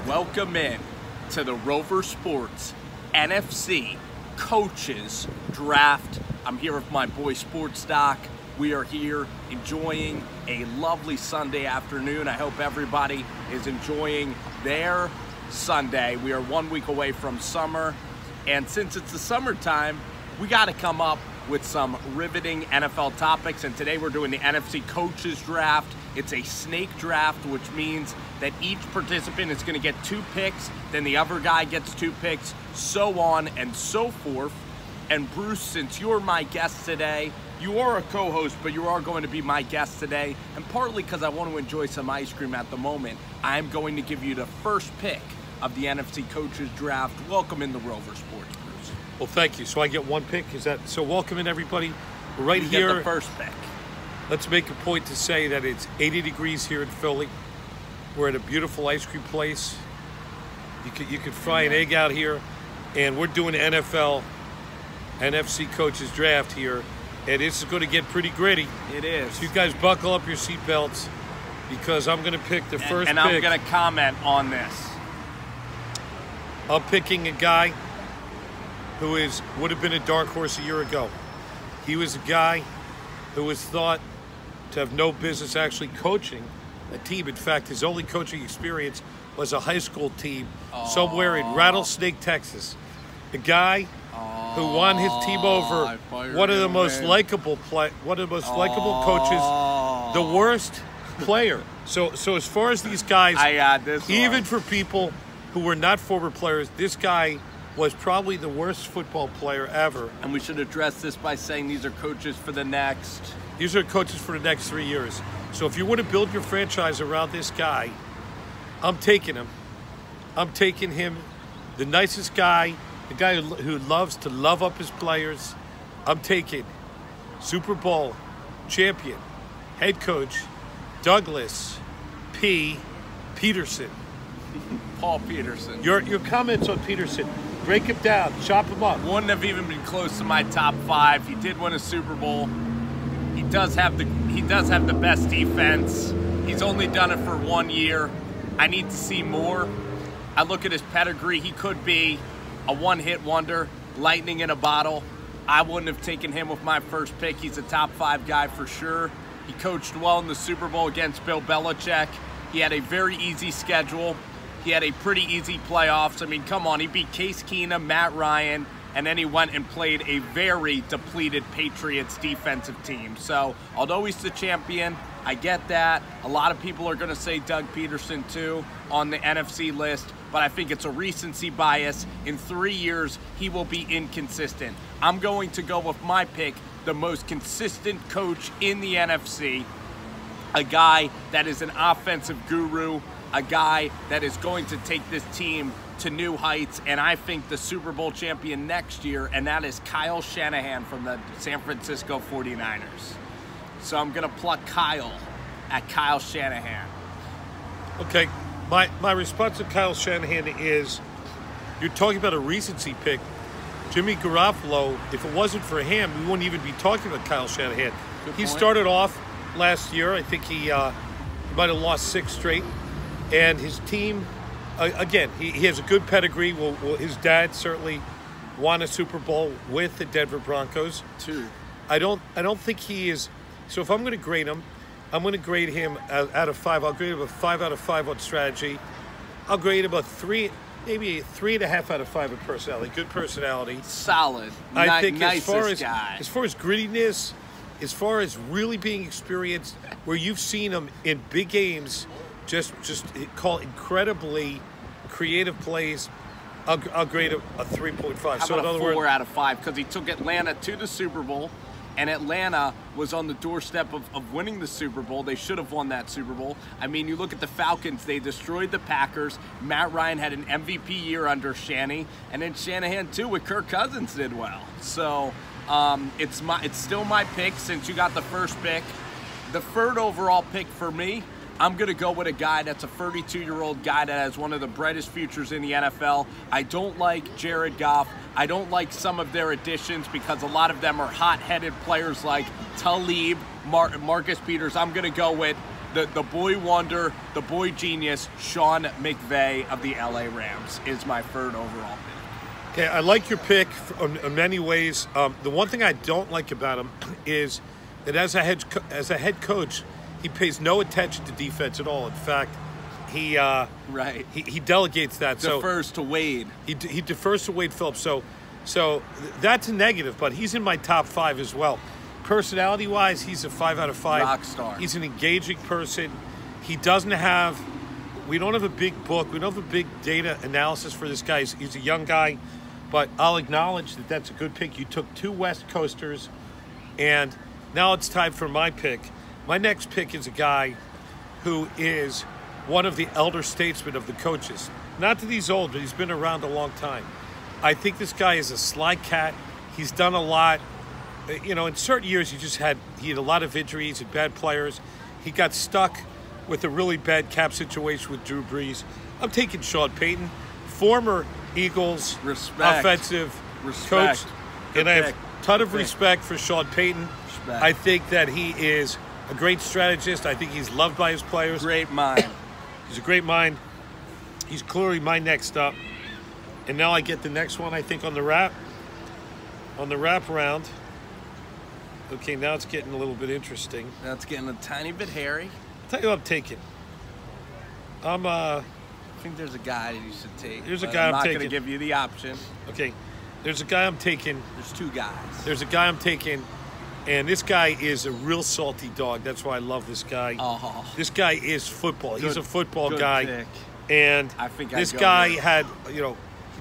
Welcome in to the Rover Sports NFC Coaches Draft. I'm here with my boy Sports Doc. We are here enjoying a lovely Sunday afternoon. I hope everybody is enjoying their Sunday. We are 1 week away from summer, and since it's the summertime, we got to come up with some riveting NFL topics, and today we're doing the NFC Coaches Draft. It's a snake draft, which means that each participant is going to get 2 picks, then the other guy gets 2 picks, so on and so forth. And Bruce, since you're my guest today, you are a co-host, but you are going to be my guest today, and partly because I want to enjoy some ice cream at the moment, I'm going to give you the first pick of the NFC Coaches Draft. Welcome in the Rover Sports, Bruce. Well, thank you. So I get 1 pick? Is that so? Welcome in, everybody. We're right You here. get the first pick. Let's make a point to say that it's 80 degrees here in Philly. We're at a beautiful ice cream place. You could fry an egg out here, and we're doing NFL NFC Coaches Draft here, and this is going to get pretty gritty. It is. So you guys buckle up your seatbelts because I'm going to pick the first pick. And I'm going to comment on this. I'm picking a guy who would have been a dark horse a year ago. He was a guy who was thought to have no business actually coaching a team. In fact, his only coaching experience was a high school team somewhere in Rattlesnake, Texas. The guy who won his team over one of the most likable coaches, the worst player. So as far as these guys, I got this even for people who were not former players, this guy was probably the worst football player ever. And we should address this by saying these are coaches for the next. These are coaches for the next 3 years. So if you want to build your franchise around this guy, I'm taking him. I'm taking him, the nicest guy, the guy who loves to love up his players. I'm taking Super Bowl champion, head coach, Douglas P. Peterson. Paul Peterson. Your comments on Peterson, break him down, chop him up. Wouldn't have even been close to my top 5. He did win a Super Bowl. He does have the best defense. He's only done it for 1 year. I need to see more. I look at his pedigree. He could be a one-hit wonder, lightning in a bottle. I wouldn't have taken him with my first pick. He's a top 5 guy for sure. He coached well in the Super Bowl against Bill Belichick. He had a very easy schedule. He had a pretty easy playoffs. I mean, come on, he beat Case Keenum, Matt Ryan, and then he went and played a very depleted Patriots defensive team. So, although he's the champion, I get that. A lot of people are going to say Doug Peterson, too, on the NFC list, but I think it's a recency bias. In 3 years, he will be inconsistent. I'm going to go with my pick, the most consistent coach in the NFC, a guy that is an offensive guru, a guy that is going to take this team to new heights, and I think the Super Bowl champion next year, and that is Kyle Shanahan from the San Francisco 49ers. So I'm going to pluck Kyle at Kyle Shanahan. Okay, my response to Kyle Shanahan is, you're talking about a recency pick. Jimmy Garoppolo, if it wasn't for him, we wouldn't even be talking about Kyle Shanahan. He started off last year, I think he might have lost 6 straight. And his team, again, he has a good pedigree. Well, his dad certainly won a Super Bowl with the Denver Broncos. 2. I don't think he is. So if I'm going to grade him, I'm going to grade him out of 5. I'll grade him a 5 out of 5 on strategy. I'll grade him a 3, maybe a 3.5 out of 5 in personality. Good personality. Solid. I think nicest as far as grittiness, as far as really being experienced, where you've seen him in big games, just call incredibly creative plays, I'll grade him a 3.5. How so about in other a 4 words, out of 5? Because he took Atlanta to the Super Bowl, and Atlanta was on the doorstep of winning the Super Bowl. They should have won that Super Bowl. I mean, you look at the Falcons, they destroyed the Packers. Matt Ryan had an MVP year under Shanny, and then Shanahan too with Kirk Cousins did well. So it's still my pick since you got the first pick. The 3rd overall pick for me, I'm going to go with a guy that's a 32-year-old guy that has one of the brightest futures in the NFL. I don't like Jared Goff. I don't like some of their additions because a lot of them are hot-headed players like Talib, Marcus Peters. I'm going to go with The boy wonder, the boy genius, Sean McVay of the LA Rams is my third overall pick. Okay, I like your pick in many ways. The one thing I don't like about him is that as a head coach, he pays no attention to defense at all. In fact, he delegates that. Defers to Wade. He defers to Wade Phillips. So that's a negative, but he's in my top 5 as well. Personality-wise, he's a 5 out of 5. Rock star. He's an engaging person. He doesn't have. We don't have a big book. We don't have a big data analysis for this guy. He's a young guy, but I'll acknowledge that that's a good pick. You took 2 West Coasters, and now it's time for my pick. My next pick is a guy who is one of the elder statesmen of the coaches. Not that he's old, but he's been around a long time. I think this guy is a sly cat. He's done a lot. You know, in certain years, he had a lot of injuries and bad players. He got stuck with a really bad cap situation with Drew Brees. I'm taking Sean Payton, former Eagles offensive coach. And I have a ton of respect for Sean Payton. I think that he is a great strategist. I think he's loved by his players. Great mind. He's a great mind. He's clearly my next up. And now I get the next one, I think, on the wrap round. Okay, now it's getting a little bit interesting. Now it's getting a tiny bit hairy. I'll tell you what I'm taking. I think there's a guy that you should take. There's a guy I'm taking. I'm not going to give you the option. Okay, there's a guy I'm taking. There's 2 guys. There's a guy I'm taking, and this guy is a real salty dog. That's why I love this guy. Oh. This guy is football. He's a football guy. Pick. And I think this guy had, he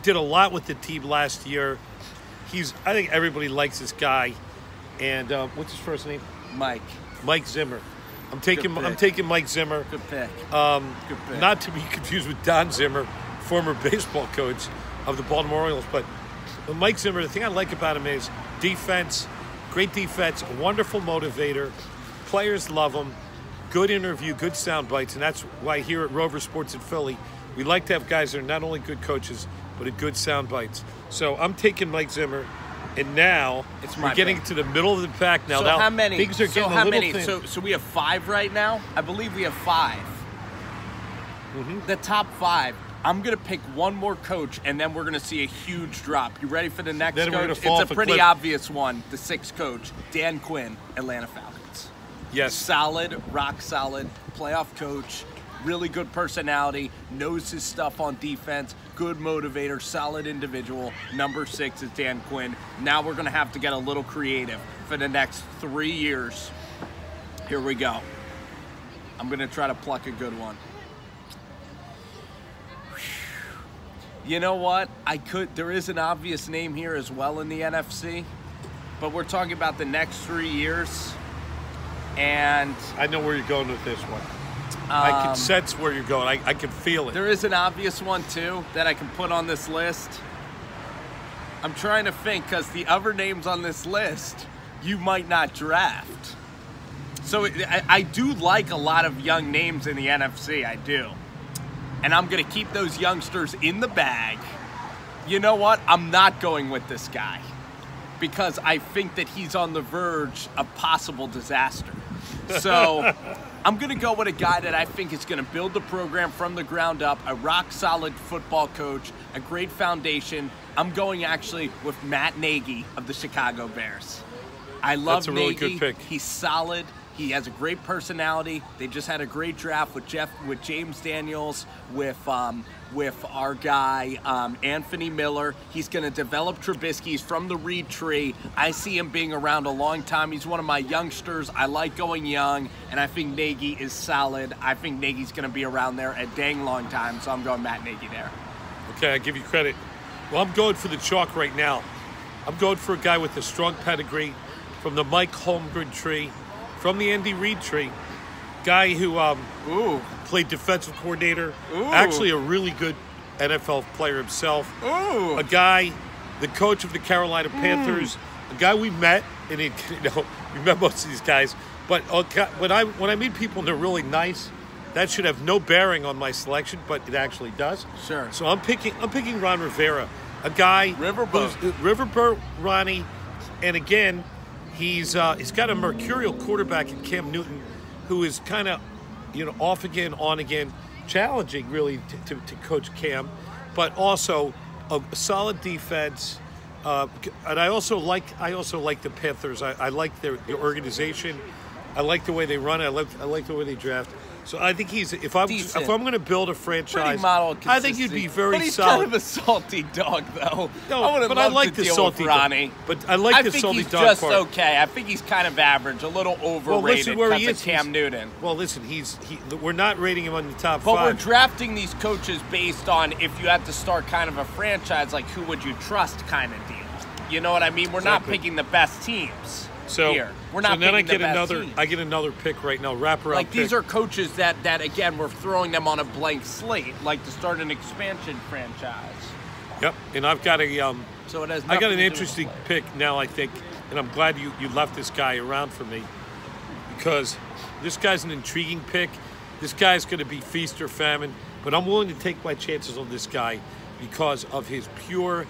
did a lot with the team last year. I think everybody likes this guy. And what's his first name? Mike Zimmer. I'm taking Mike Zimmer. Good pick. Good pick. Not to be confused with Don Zimmer, former baseball coach of the Baltimore Orioles. But Mike Zimmer, the thing I like about him is defense, great defense, a wonderful motivator. Players love him. Good interview, good sound bites, and that's why here at Rover Sports in Philly, we like to have guys that are not only good coaches, but good sound bites. So I'm taking Mike Zimmer, and now we're getting to the middle of the pack now. So now how many? Things are getting how a little many? thin. So we have 5 right now? I believe we have 5. Mm-hmm. The top 5. I'm going to pick one more coach, and then we're going to see a huge drop. You ready for the next coach? It's a pretty obvious one. The 6th coach, Dan Quinn, Atlanta Falcons. Yes. Solid, rock solid, playoff coach, really good personality, knows his stuff on defense, good motivator, solid individual. Number 6 is Dan Quinn. Now we're going to have to get a little creative for the next 3 years. Here we go. I'm going to try to pluck a good one. You know what? There is an obvious name here as well in the NFC, but we're talking about the next 3 years. And I know where you're going with this one. I can sense where you're going. I can feel it. There is an obvious one, too, that I can put on this list. I'm trying to think, because the other names on this list, you might not draft. So I do like a lot of young names in the NFC, I do. And I'm going to keep those youngsters in the bag. You know what? I'm not going with this guy, because I think that he's on the verge of possible disaster. So I'm going to go with a guy that I think is going to build the program from the ground up, a rock-solid football coach, a great foundation. I'm going actually with Matt Nagy of the Chicago Bears. I love Nagy. That's a really good pick. He's solid. He has a great personality. They just had a great draft with James Daniels, with our guy Anthony Miller. He's going to develop Trubisky. He's from the Reed tree. I see him being around a long time. He's one of my youngsters. I like going young, and I think Nagy is solid. I think Nagy's going to be around there a dang long time, so I'm going Matt Nagy there. Okay, I give you credit. Well, I'm going for the chalk right now. I'm going for a guy with a strong pedigree from the Mike Holmgren tree, from the Andy Reid tree. Guy who played defensive coordinator, actually a really good NFL player himself. A guy, the coach of the Carolina Panthers, a guy we met, and we met most of these guys. But when I meet people and they're really nice, that should have no bearing on my selection, but it actually does. Sure. So I'm picking Ron Rivera, a guy Riverboat Ronnie, and again, he's got a mercurial quarterback in Cam Newton, who is kind of off again, on again, challenging really to coach Cam, but also a solid defense. And I also like the Panthers. I like their organization. I like the way they run. I like the way they draft. So I think if I'm going to build a franchise, I think you'd be very but he's solid. kind of a salty dog, though. No, but I like the salty dog. But I like the salty dog part. I think he's just okay. I think he's kind of average, a little overrated because of Cam Newton. Well, listen, we're not rating him on the top 5. But we're drafting these coaches based on if you had to start kind of a franchise, like who would you trust kind of deal. You know what I mean? We're not picking the best teams. Here. We're not then picking the best teams. I get another pick right now, wraparound like pick. These are coaches that again, we're throwing them on a blank slate, like to start an expansion franchise. Yep, and I've got so it has I got an interesting pick now, I think, and I'm glad you left this guy around for me because this guy's an intriguing pick. This guy's going to be feast or famine, but I'm willing to take my chances on this guy because of his pure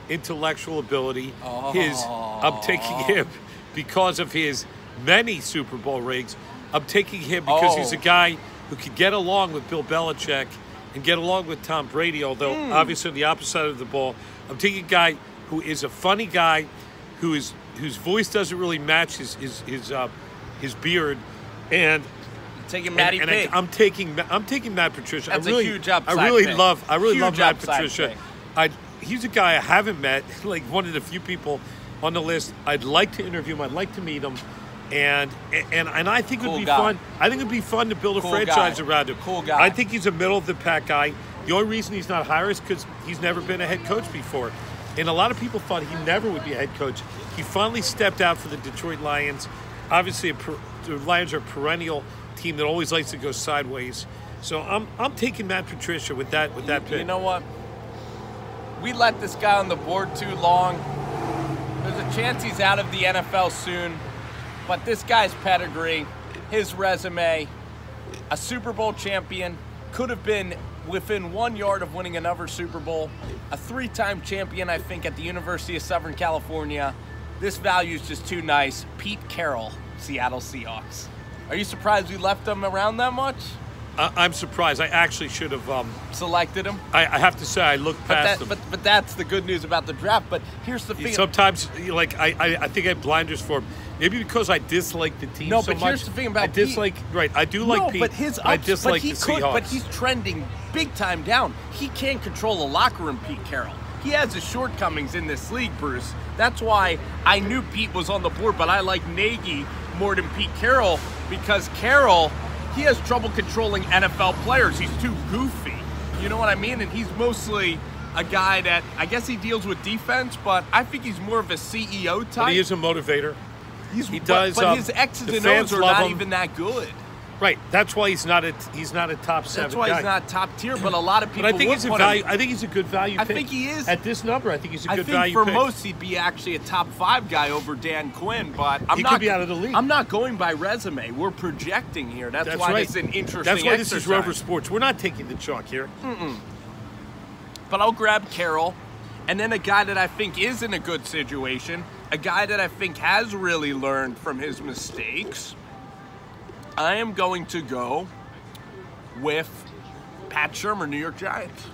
intellectual ability. I'm taking him because of his many Super Bowl rings. I'm taking him because he's a guy who could get along with Bill Belichick and get along with Tom Brady, although obviously on the opposite side of the ball. I'm taking a guy who is a funny guy, whose voice doesn't really match his beard, and taking Matty P. I'm taking Matt Patricia. That's a huge upside. I really pick. love Matt Patricia. He's a guy I haven't met, like one of the few people on the list. I'd like to interview him. I'd like to meet him, and I think it would be fun. I think it'd be fun to build a franchise around him. Cool guy. I think he's a middle of the pack guy. The only reason he's not higher is because he's never been a head coach before, and a lot of people thought he never would be a head coach. He finally stepped out for the Detroit Lions. Obviously, the Lions are a perennial team that always likes to go sideways. So I'm taking Matt Patricia with that pick. You know what? We let this guy on the board too long. There's a chance he's out of the NFL soon, but this guy's pedigree, his resume, a Super Bowl champion, could have been within 1 yard of winning another Super Bowl, a 3-time champion, I think, at the University of Southern California. This value is just too nice. Pete Carroll, Seattle Seahawks. Are you surprised we left him around that much? I'm surprised. I actually should have selected him. I have to say I looked past him. But that's the good news about the draft. But here's the thing. Sometimes, I think I have blinders for him. Maybe because I dislike the team so much. No, but here's the thing about Pete. I do like Pete. But his I dislike the Seahawks. But he's trending big time down. He can't control a locker room, Pete Carroll. He has his shortcomings in this league, Bruce. That's why I knew Pete was on the board, but I like Nagy more than Pete Carroll because Carroll, he has trouble controlling NFL players. He's too goofy. You know what I mean? And he's mostly a guy that, I guess he deals with defense, but I think he's more of a CEO type. But he is a motivator. But his X's and O's are not even that good. Right. That's why he's not a top 7 That's why guy. he's not top tier, but a lot of people But I think he's a value. I think he's a good value pick. I think he is. At this number, I think he's a good value pick. I pick. think for most, he'd be actually a top 5 guy over Dan Quinn, but he could be out of the league. I'm not going by resume. We're projecting here. That's why right. it's an interesting That's why exercise. This is Rover Sports. We're not taking the chalk here. But I'll grab Carroll, and then a guy that I think is in a good situation, a guy that I think has really learned from his mistakes. I am going to go with Pat Shurmur, New York Giants.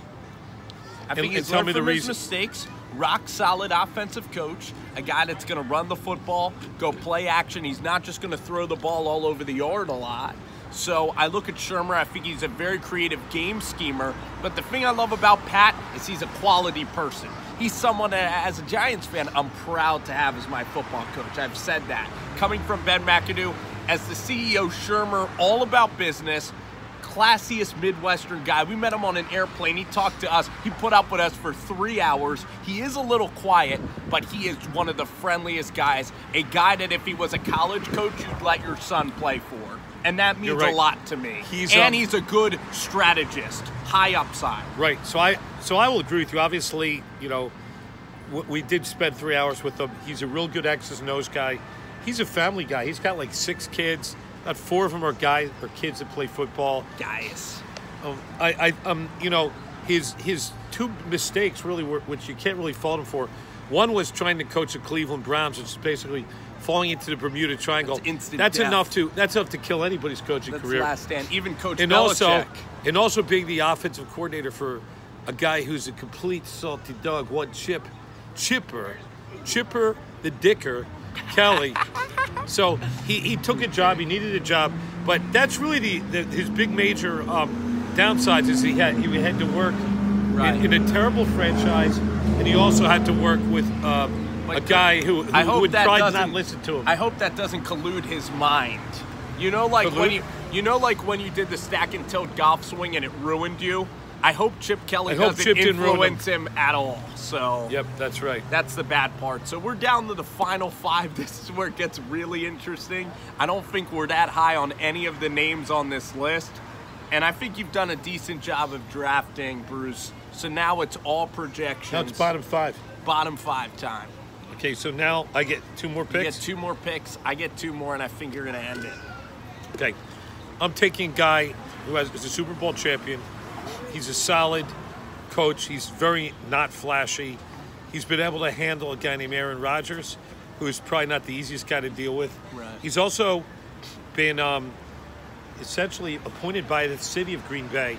I think he's learned from his mistakes. Rock solid offensive coach, a guy that's going to run the football, go play action. He's not just going to throw the ball all over the yard a lot. So I look at Shurmur. I think he's a very creative game schemer. But the thing I love about Pat is he's a quality person. He's someone that, as a Giants fan, I'm proud to have as my football coach. I've said that. Coming from Ben McAdoo, as the CEO, Shurmur, all about business, classiest Midwestern guy. We met him on an airplane. He talked to us. He put up with us for 3 hours. He is a little quiet, but he is one of the friendliest guys. A guy that if he was a college coach, you'd let your son play for. And that means a lot to me. He's a good strategist, high upside. Right. So I will agree with you. Obviously, we did spend 3 hours with him. He's a real good X's and O's guy. He's a family guy. He's got like 6 kids. About 4 of them are kids that play football. Guys. His 2 mistakes really were, which you can't really fault him for, One was trying to coach the Cleveland Browns, which is basically falling into the Bermuda Triangle. That's instant That's death. enough to kill anybody's coaching That's career. last stand. Even Coach And Belichick. also being the offensive coordinator for a guy who's a complete salty dog. One Chipper the Dicker, Kelly. So he took a job. He needed a job, but that's really his big major downsides is he had to work in a terrible franchise, and he also had to work with a guy who would try to not listen to him. I hope that doesn't collude his mind. You know, like when you did the stack and tilt golf swing and it ruined you. I hope Chip Kelly doesn't influence him at all. So yep, that's right. That's the bad part. So we're down to the final 5. This is where it gets really interesting. I don't think we're that high on any of the names on this list. And I think you've done a decent job of drafting, Bruce. So now it's all projections. Now it's bottom 5. Bottom 5 time. Okay, so now I get 2 more picks? You get 2 more picks. I get 2 more, and I think you're going to end it. Okay. I'm taking a guy who is a Super Bowl champion. He's a solid coach. He's very not flashy. He's been able to handle a guy named Aaron Rodgers, who's probably not the easiest guy to deal with. Right. He's also been essentially appointed by the city of Green Bay.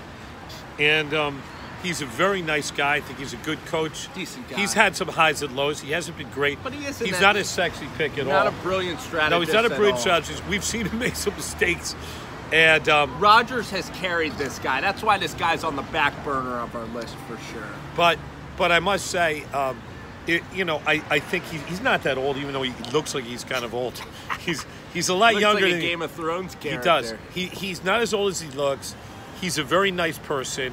And he's a very nice guy. I think he's a good coach. Decent guy. He's had some highs and lows. He hasn't been great. But he's not a sexy pick at all. Not a brilliant strategist. No, he's not a brilliant strategist. We've seen him make some mistakes. And Rodgers has carried this guy. That's why this guy's on the back burner of our list for sure. But I must say, I think he's not that old, even though he looks like he's kind of old. He's a lot looks younger like a than Game of Thrones character. He does. He's not as old as he looks. He's a very nice person.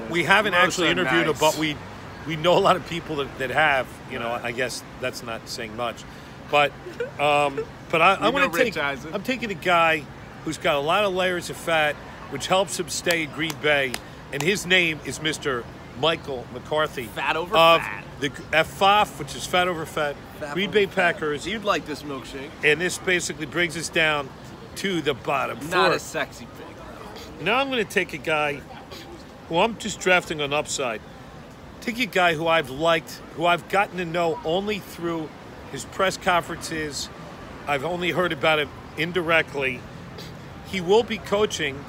We haven't actually interviewed him, but we know a lot of people that have. I guess that's not saying much. But I'm taking a guy who's got a lot of layers of fat, which helps him stay in Green Bay, and his name is Mr. Michael McCarthy. Fat over of fat. The FOF, which is fat over fat. Green Bay Packers. You'd like this milkshake. And this basically brings us down to the bottom 4. Not a sexy pick. Now I'm going to take a guy who I'm just drafting on upside. Take a guy who I've liked, who I've gotten to know only through his press conferences. I've only heard about him indirectly. He will be coaching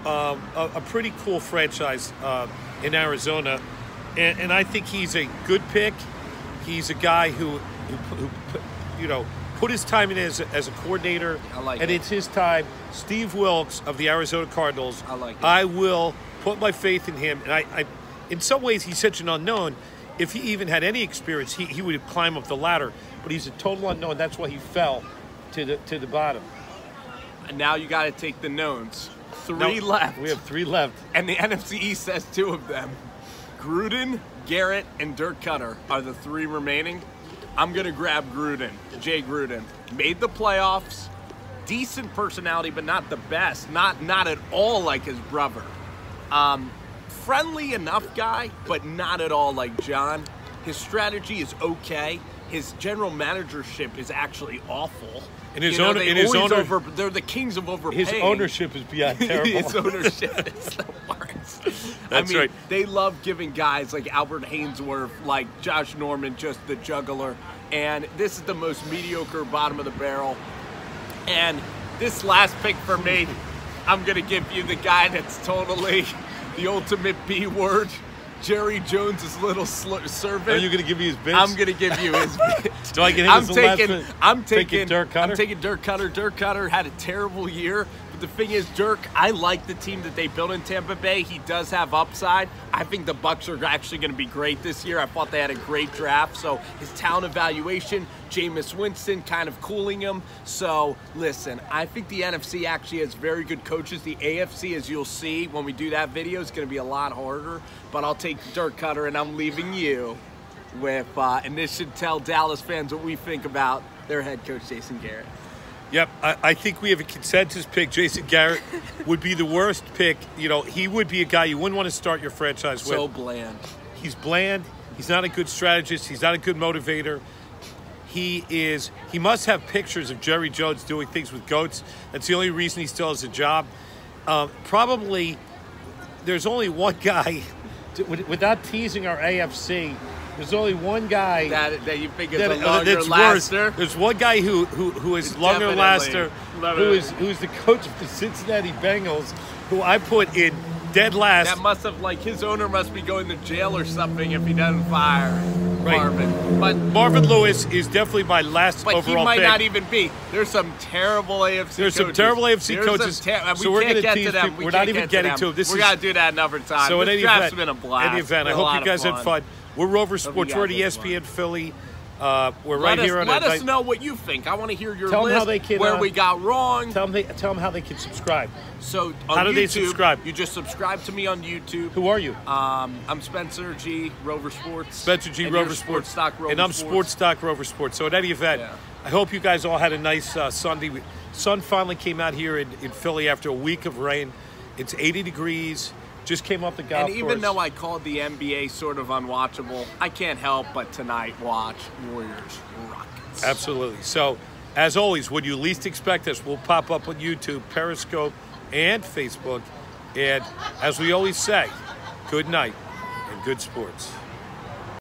a pretty cool franchise in Arizona, and I think he's a good pick. He's a guy who put his time in as a coordinator, and it's his time. Steve Wilkes of the Arizona Cardinals. I like it. I will put my faith in him, and I in some ways he's such an unknown. If he even had any experience, he would climb up the ladder, but he's a total unknown. That's why he fell to the bottom. And now you got to take the knowns. 3 left. We have 3 left. And the NFC East has 2 of them. Gruden, Garrett, and Dirk Cutter are the 3 remaining. I'm going to grab Gruden. Jay Gruden. Made the playoffs. Decent personality, but not the best. Not at all like his brother. Friendly enough guy, but not at all like John. His strategy is okay. His general managership is actually awful. And they're the kings of overpaying. His ownership is beyond terrible. His ownership is the worst. That's right. They love giving guys like Albert Hainsworth, like Josh Norman, just the juggler. And this is the most mediocre bottom of the barrel. And this last pick for me, I'm going to give you the guy that's totally the ultimate B word. Jerry Jones' little servant. Are you going to give me his bits? I'm going to give you his bits. Do I get him as the last bit? I'm taking Dirk Cutter? I'm taking Dirk Cutter. Dirk Cutter had a terrible year. But the thing is, Dirk, I like the team that they built in Tampa Bay. He does have upside. I think the Bucs are actually going to be great this year. I thought they had a great draft. So his talent evaluation, Jameis Winston kind of cooling him. So listen, I think the NFC actually has very good coaches. The AFC, as you'll see when we do that video, is going to be a lot harder. But I'll take Dirk Cutter, and I'm leaving you with, and this should tell Dallas fans what we think about their head coach, Jason Garrett. Yep, I think we have a consensus pick. Jason Garrett would be the worst pick. He would be a guy you wouldn't want to start your franchise with. So bland. He's bland. He's not a good strategist. He's not a good motivator. He must have pictures of Jerry Jones doing things with goats. That's the only reason he still has a job. Probably there's only one guy, without teasing our AFC, There's only one guy that you think is that, a longer that's laster. worse. There's one guy who is longer Definitely. laster, who's the coach of the Cincinnati Bengals, who I put in dead last. That must have, like, his owner must be going to jail or something if he doesn't fire Marvin. But Marvin Lewis is definitely my last But overall he might pick. not even be. There's some terrible AFC There's coaches. some terrible AFC coaches. So we're can't gonna get tease to them. people. We're not even getting to them. We're going to do that another time. So in this any draft's event, been a blast. I hope you guys had fun. We're Rover Hope you Sports. We're at guys had ESPN Philly. We're right here on. Let us know what you think. I want to hear your Tell them list, how they can, where we got wrong. Tell them how they can subscribe. So on how do YouTube, they subscribe? You just subscribe to me on YouTube. Who are you? I'm Spencer G. Rover Sports. Spencer G. And Rover you're Sports. Stock Rover and I'm Sports. Stock Rover Sports. So at any event, I hope you guys all had a nice Sunday. Sun finally came out here in Philly after a week of rain. It's 80 degrees. Just came off the golf And even though I called the NBA sort of unwatchable, I can't help but tonight watch Warriors Rockets. Absolutely. So, as always, when you least expect us, we'll pop up on YouTube, Periscope, and Facebook. And as we always say, good night and good sports.